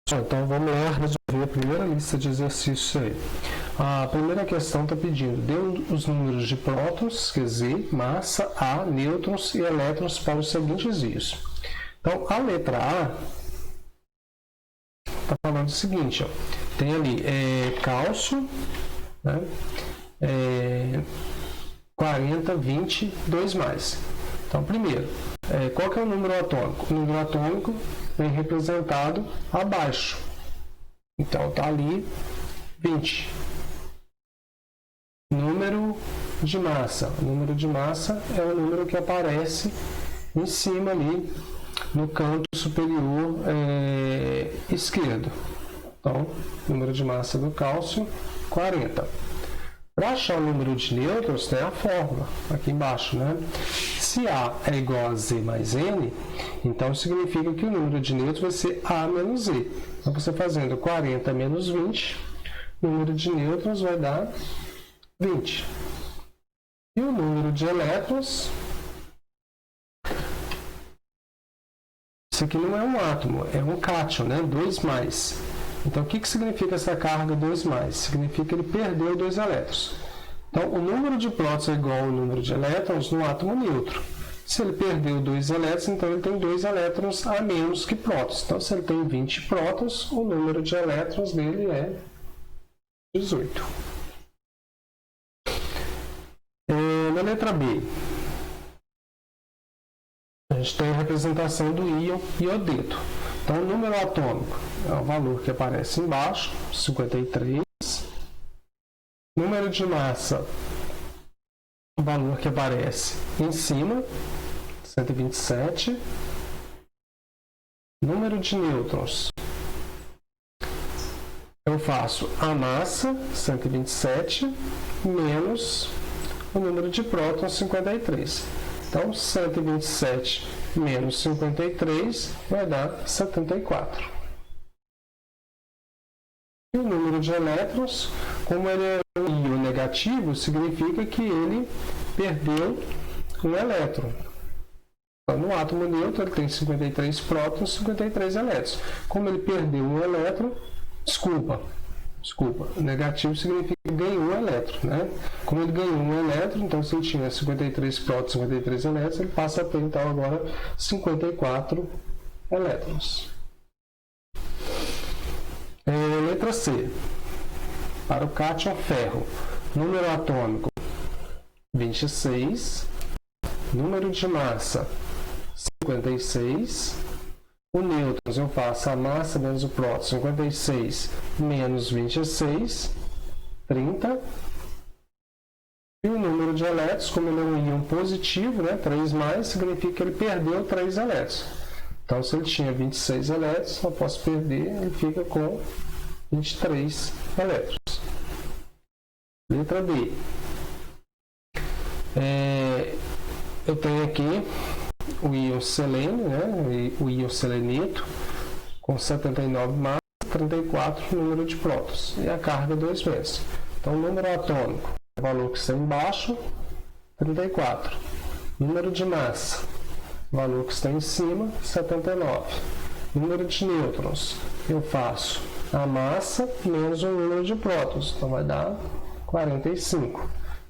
Então vamos lá resolver a primeira lista de exercícios aí. A primeira questão está pedindo: dê os números de prótons, quer dizer, massa, A, nêutrons e elétrons para os seguintes íons. Então a letra A está falando o seguinte, ó, tem ali cálcio, né, 40, 20, 2 mais. Então primeiro, qual que é o número atômico? O número atômico vem representado abaixo. Então está ali 20. Número de massa. O número de massa é o número que aparece em cima ali no canto superior esquerdo. Então, número de massa do cálcio, 40. Para achar o número de nêutrons, tem a fórmula aqui embaixo, né? Se A é igual a Z mais N, então significa que o número de nêutrons vai ser A menos Z. Então, você fazendo 40 menos 20, o número de nêutrons vai dar 20. E o número de elétrons, isso aqui não é um átomo, é um cátion, né? 2 mais. Então, o que significa essa carga 2 mais? Significa que ele perdeu 2 elétrons. Então, o número de prótons é igual ao número de elétrons no átomo neutro. Se ele perdeu 2 elétrons, então ele tem 2 elétrons a menos que prótons. Então, se ele tem 20 prótons, o número de elétrons dele é 18. Na letra B, a gente tem a representação do íon iodeto. Então, o número atômico é o valor que aparece embaixo, 53. Número de massa, o valor que aparece em cima, 127. Número de nêutrons, eu faço a massa, 127, menos o número de prótons, 53. Então, 127 menos 53 vai dar 74. E o número de elétrons, como ele é um íon negativo, significa que ele perdeu um elétron. Então, no átomo neutro, ele tem 53 prótons, 53 elétrons. Como ele perdeu um elétron, desculpa, negativo significa que ganhou um elétron, né? Como ele ganhou um elétron, então se ele tinha 53 prótons, 53 elétrons, ele passa a ter então agora 54 elétrons. Letra C. Para o cátion ferro, número atômico 26, número de massa 56. O nêutrons, eu faço a massa menos o próton, 56 menos 26, 30. E o número de elétrons, como ele é um íon positivo, né, 3 mais, significa que ele perdeu 3 elétrons. Então, se ele tinha 26 elétrons, eu posso perder, ele fica com 23 elétrons. Letra B. Eu tenho aqui o íon selênio, né, o íon seleneto, com 79 massa, 34 número de prótons, e a carga 2 vezes. Então, o número atômico, o valor que está embaixo, 34. Número de massa, o valor que está em cima, 79. Número de nêutrons, eu faço a massa menos o número de prótons, então vai dar 45.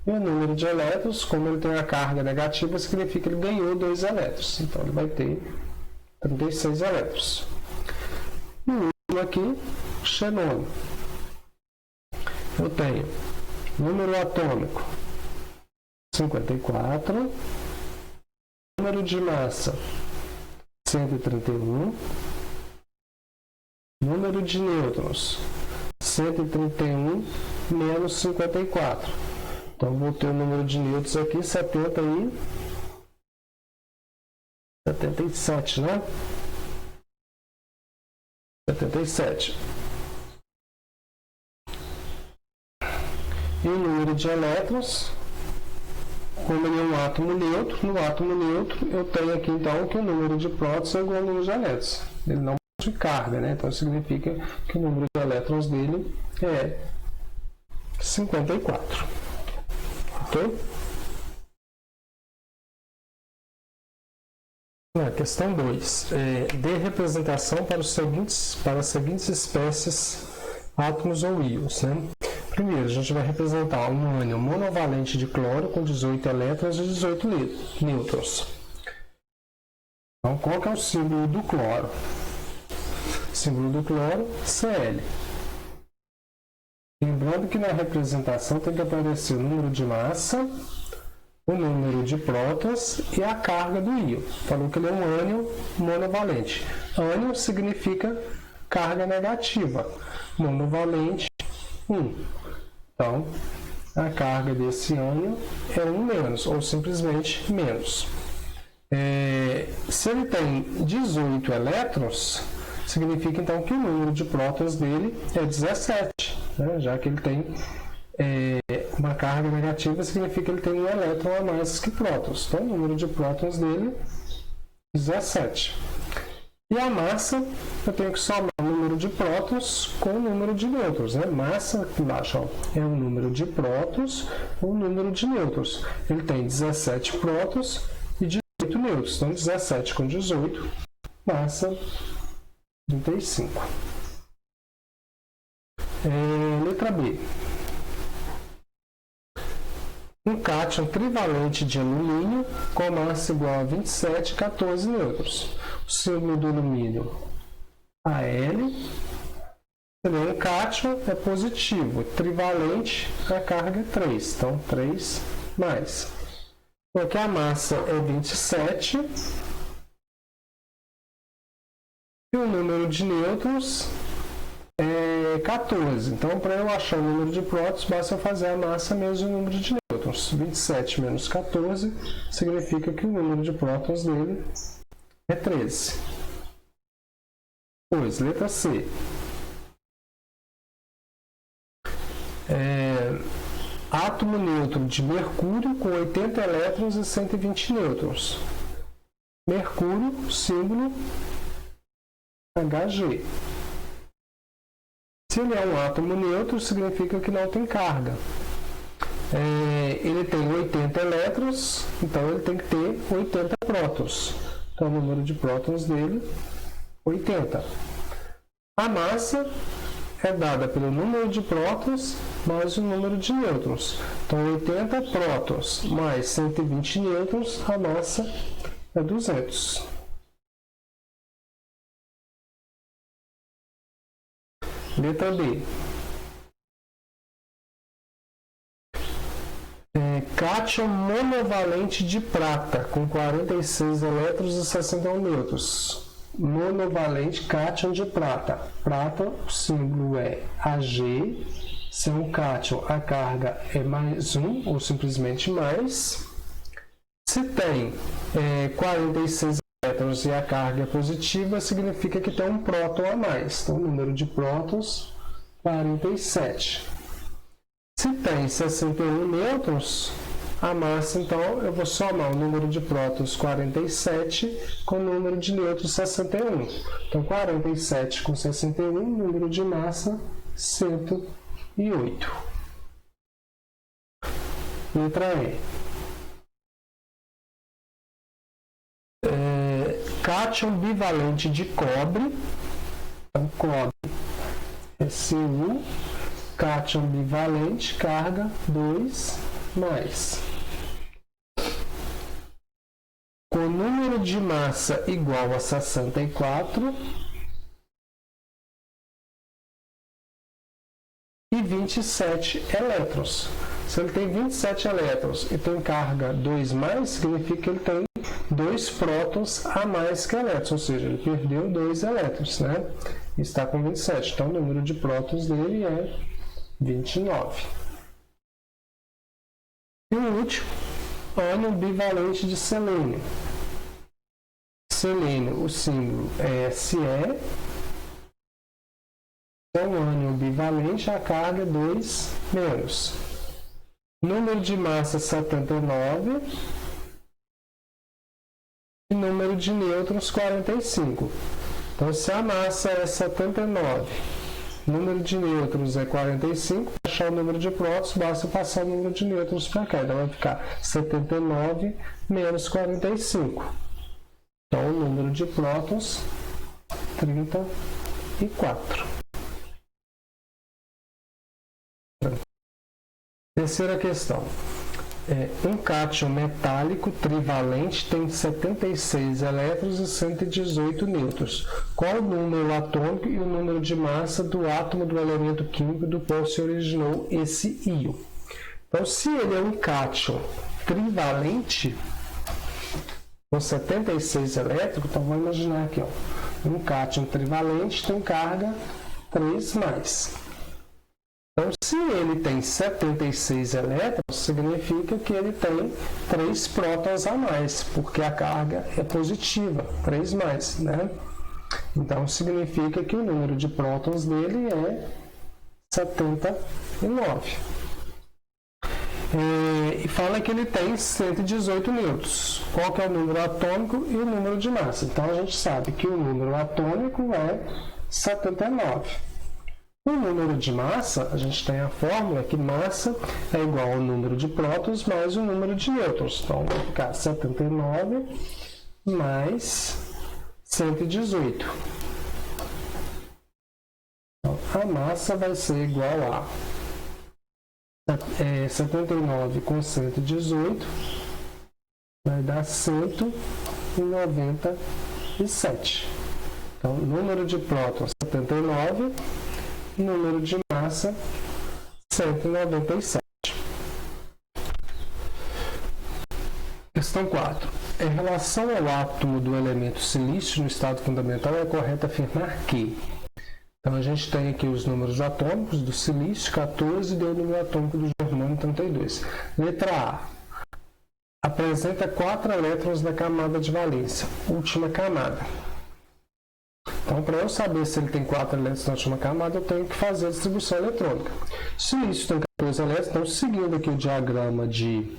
E o número de elétrons, como ele tem a carga negativa, significa que ele ganhou 2 elétrons. Então, ele vai ter 36 elétrons. E o último aqui, xenônio. Eu tenho número atômico 54, número de massa 131, número de nêutrons 131 menos 54. Então, vou ter o número de nêutrons aqui, 77, né? 77. E o número de elétrons, como ele é um átomo neutro, no átomo neutro eu tenho aqui então que o número de prótons é igual ao número de elétrons. Ele não possui carga, né? Então, significa que o número de elétrons dele é 54. Ok? Questão 2. Dê representação para as seguintes espécies, átomos ou íons. Né? Primeiro, a gente vai representar um ânion monovalente de cloro com 18 elétrons e 18 nêutrons. Então, qual que é o símbolo do cloro? O símbolo do cloro, Cl. Lembrando que na representação tem que aparecer o número de massa, o número de prótons e a carga do íon. Falou que ele é um ânion monovalente. Ânion significa carga negativa. Monovalente, 1. Então, a carga desse ânion é 1 menos, ou simplesmente menos. Se ele tem 18 elétrons, significa então que o número de prótons dele é 17, né? Já que ele tem uma carga negativa, significa que ele tem um elétron a mais que prótons. Então, o número de prótons dele é 17. E a massa, eu tenho que somar o número de prótons com o número de nêutrons. Né? Massa, aqui embaixo, ó, é o número de prótons com o número de nêutrons. Ele tem 17 prótons e 18 nêutrons. Então, 17 com 18, massa 35. Letra B. Um cátion trivalente de alumínio com massa igual a 27, 14 nêutrons. O símbolo do alumínio, Al. Um cátion é positivo, trivalente, a carga é 3. Então, 3 mais. Então, aqui a massa é 27. E o número de nêutrons é 14. Então, para eu achar o número de prótons, basta eu fazer a massa menos o número de nêutrons. 27 menos 14 significa que o número de prótons dele é 13. Pois, letra C. Átomo neutro de mercúrio com 80 elétrons e 120 nêutrons. Mercúrio, símbolo Hg. Se ele é um átomo neutro, significa que não tem carga. Ele tem 80 elétrons, então ele tem que ter 80 prótons. Então, o número de prótons dele, 80. A massa é dada pelo número de prótons mais o número de nêutrons. Então, 80 prótons mais 120 nêutrons, a massa é 200. Letra B. Cátion monovalente de prata com 46 elétrons e 61 nêutrons. Monovalente cátion de prata. Prata, o símbolo é Ag. Se é um cátion, a carga é mais 1 ou simplesmente mais. Se tem 46 elétrons e a carga é positiva, significa que tem um próton a mais. Então, o número de prótons, 47. Se tem 61 nêutrons, a massa, então, eu vou somar o número de prótons 47 com o número de nêutrons 61. Então, 47 com 61, número de massa 108. Letra E. Cátion bivalente de cobre. Então, cobre é Cu. Cátion bivalente, carga 2 mais. Com número de massa igual a 64 e 27 elétrons. Se ele tem 27 elétrons e tem carga 2 mais, significa que ele tem 2 prótons a mais que elétrons, ou seja, ele perdeu 2 elétrons, né? E está com 27. Então, o número de prótons dele é 29. E o último, ânion bivalente de selênio. Selênio, o símbolo é Se. Então, ânion bivalente, a carga é 2 menos. Número de massa 79 e número de nêutrons 45. Então, se a massa é 79, número de nêutrons é 45, para achar o número de prótons, basta passar o número de nêutrons para cá. Então, vai ficar 79 menos 45. Então, o número de prótons, 34. Terceira questão. Um cátion metálico trivalente tem 76 elétrons e 118 nêutrons. Qual o número atômico e o número de massa do átomo do elemento químico do qual se originou esse íon? Então, se ele é um cátion trivalente, com 76 elétrons, então vamos imaginar aqui, ó, um cátion trivalente tem carga 3+. Então, se ele tem 76 elétrons, significa que ele tem 3 prótons a mais, porque a carga é positiva, 3+, né? Então, significa que o número de prótons dele é 79. E fala que ele tem 118 nêutrons. Qual que é o número atômico e o número de massa? Então, a gente sabe que o número atômico é 79. O número de massa, a gente tem a fórmula que massa é igual ao número de prótons mais o número de nêutrons. Então, vai ficar 79 mais 118. Então, a massa vai ser igual a 79 com 118, vai dar 197. Então, número de prótons, 79. Número de massa, 197. Questão 4. Em relação ao átomo do elemento silício no estado fundamental, é correto afirmar que... Então, a gente tem aqui os números atômicos do silício, 14, e o número atômico do germânio, 32. Letra A. Apresenta 4 elétrons na camada de valência, última camada. Então, para eu saber se ele tem 4 elétrons na última camada, eu tenho que fazer a distribuição eletrônica. Silício tem 14 elétrons, então, seguindo aqui o diagrama de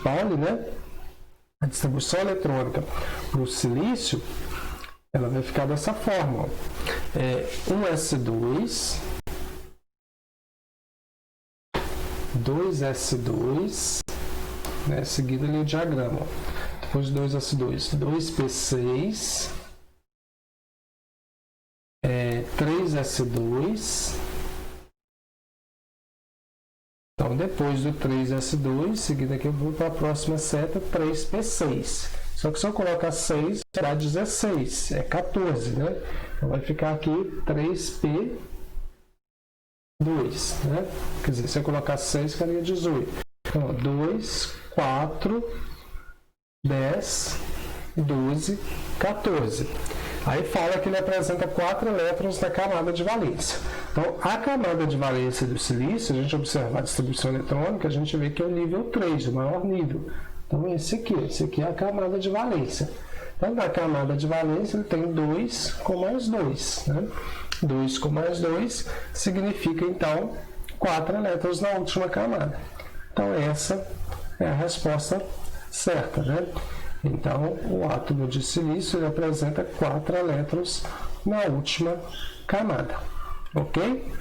Pauli, né? A distribuição eletrônica para o silício, ela vai ficar dessa forma. 1s2, 2s2, né? Seguindo ali o diagrama. Depois de 2s2, 2p6, 3s2. Então, depois do 3s2, seguindo aqui eu vou para a próxima seta, 3p6. Só que se eu colocar 6, será 16, é 14, né? Então, vai ficar aqui 3p2, né? Quer dizer, se eu colocar 6, ficaria 18. Então, 2, 4, 10, 12, 14. Aí fala que ele apresenta 4 elétrons na camada de valência. Então, a camada de valência do silício, se a gente observar a distribuição eletrônica, a gente vê que é o nível 3, o maior nível. Então, esse aqui é a camada de valência. Então, na camada de valência, ele tem 2 com mais 2. Né? 2 com mais 2 significa, então, 4 elétrons na última camada. Então, essa é a resposta certa, né? Então, o átomo de silício ele apresenta 4 elétrons na última camada. Ok?